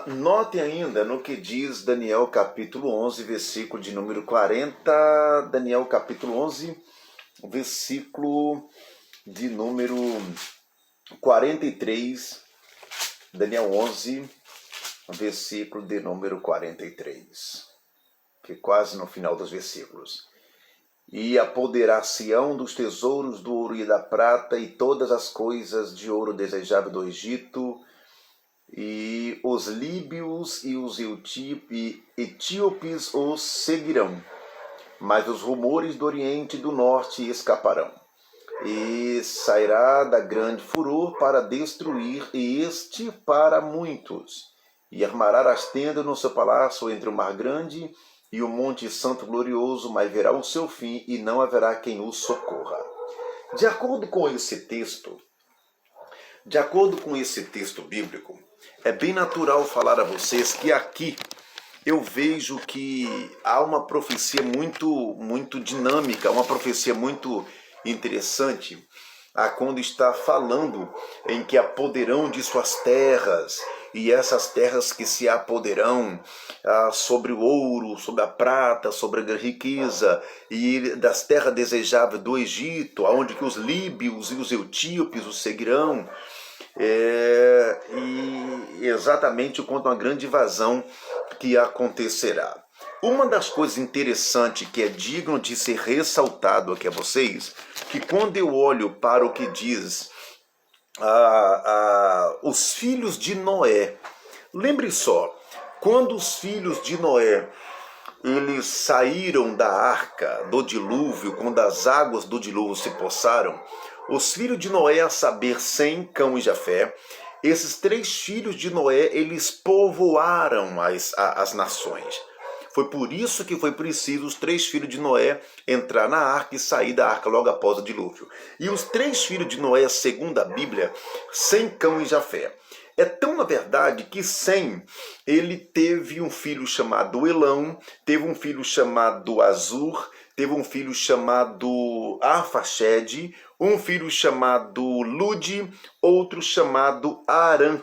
Note ainda no que diz Daniel capítulo 11, versículo de número 40. Daniel capítulo 11, versículo de número 43. Daniel 11, versículo de número 43, que é quase no final dos versículos. E apoderar-se-ão dos tesouros do ouro e da prata e todas as coisas de ouro desejável do Egito, e os líbios e os etíopes os seguirão, mas os rumores do Oriente e do Norte escaparão. E sairá da grande furor para destruir, e este para muitos, e armará as tendas no seu palácio entre o mar grande e o monte santo glorioso, mas verá o seu fim, e não haverá quem o socorra. De acordo com esse texto, bíblico, é bem natural falar a vocês que aqui eu vejo que há uma profecia muito dinâmica, uma profecia muito interessante, quando está falando em que apoderão de suas terras, e essas terras que se apoderão sobre o ouro, sobre a prata, sobre a riqueza, e das terras desejáveis do Egito, aonde que os líbios e os etíopes os seguirão, e exatamente quanto a uma grande invasão que acontecerá. Uma das coisas interessantes que é digno de ser ressaltado aqui a vocês, que quando eu olho para o que diz os filhos de Noé, lembre só, quando os filhos de Noé eles saíram da arca do dilúvio, quando as águas do dilúvio se possaram, os filhos de Noé, a saber, Sem, Cão e Jafé, esses três filhos de Noé, eles povoaram as nações. Foi por isso que foi preciso os três filhos de Noé entrar na arca e sair da arca logo após o dilúvio. E os três filhos de Noé, segundo a Bíblia, Sem, Cão e Jafé. É tão na verdade que Sem, ele teve um filho chamado Elão, teve um filho chamado Azur, teve um filho chamado Arfaxede, um filho chamado Lude, outro chamado Arã.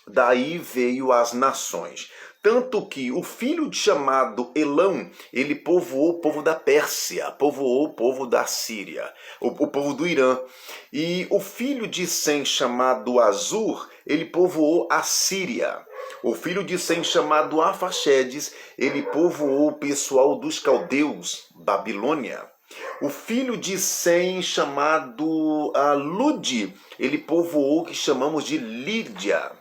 Daí veio as nações. Tanto que o filho chamado Elão, ele povoou o povo da Pérsia, povoou o povo da Síria, o povo do Irã. E o filho de Sem, chamado Azur, ele povoou a Síria. O filho de Sem, chamado Arfaxedes, ele povoou o pessoal dos caldeus, Babilônia. O filho de Sem, chamado Lude, ele povoou o que chamamos de Lídia.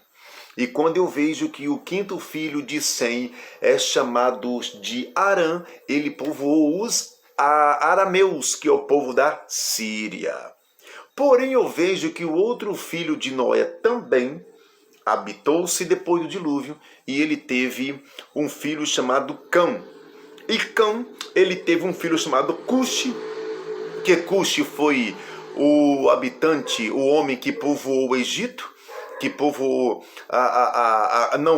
E quando eu vejo que o quinto filho de Sem é chamado de Arã, ele povoou os arameus, que é o povo da Síria. Porém, eu vejo que o outro filho de Noé também habitou-se depois do dilúvio, e ele teve um filho chamado Cão. E Cão, ele teve um filho chamado Cuxi, que Cuxi foi o habitante, o homem que povoou o Egito, que povoou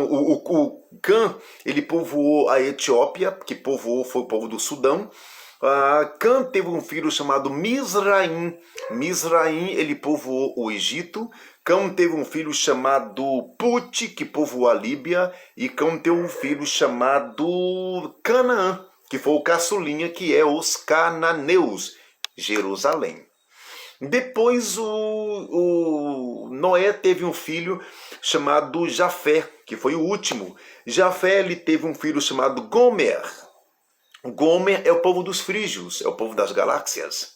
o Cã, ele povoou a Etiópia, que povoou foi o povo do Sudão. Cã teve um filho chamado Misraim. Misraim, ele povoou o Egito. Cão teve um filho chamado Put, que povoou a Líbia. E Cão teve um filho chamado Canaã, que foi o caçulinha, que é os cananeus, Jerusalém. Depois o Noé teve um filho chamado Jafé, que foi o último. Jafé, ele teve um filho chamado Gomer. Gomer é o povo dos frígios, é o povo das galáxias.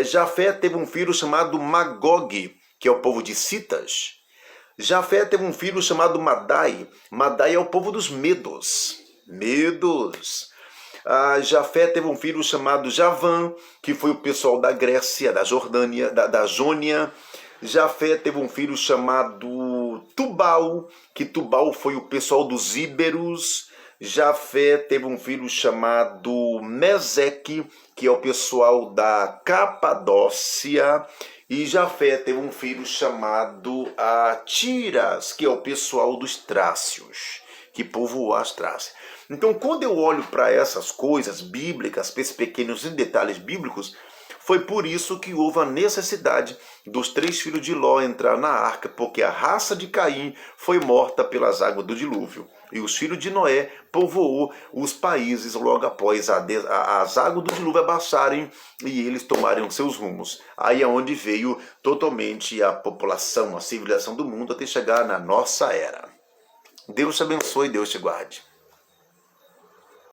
Jafé teve um filho chamado Magog, que é o povo de Citas. Jafé teve um filho chamado Madai. Madai é o povo dos Medos. Jafé teve um filho chamado Javã, que foi o pessoal da Grécia, da Jordânia, da Jônia. Jafé teve um filho chamado Tubal, que Tubal foi o pessoal dos Íberos. Jafé teve um filho chamado Meseque, que é o pessoal da Capadócia. E Jafé teve um filho chamado Tiras, que é o pessoal dos Trácios, que povoou as Trácias. Então, quando eu olho para essas coisas bíblicas, para esses pequenos detalhes bíblicos, Foi por isso que houve a necessidade dos 3 filhos de Ló entrar na arca, porque a raça de Caim foi morta pelas águas do dilúvio. E os filhos de Noé povoou os países logo após as águas do dilúvio abaixarem e eles tomarem seus rumos. Aí é onde veio totalmente a população, a civilização do mundo até chegar na nossa era. Deus te abençoe, Deus te guarde.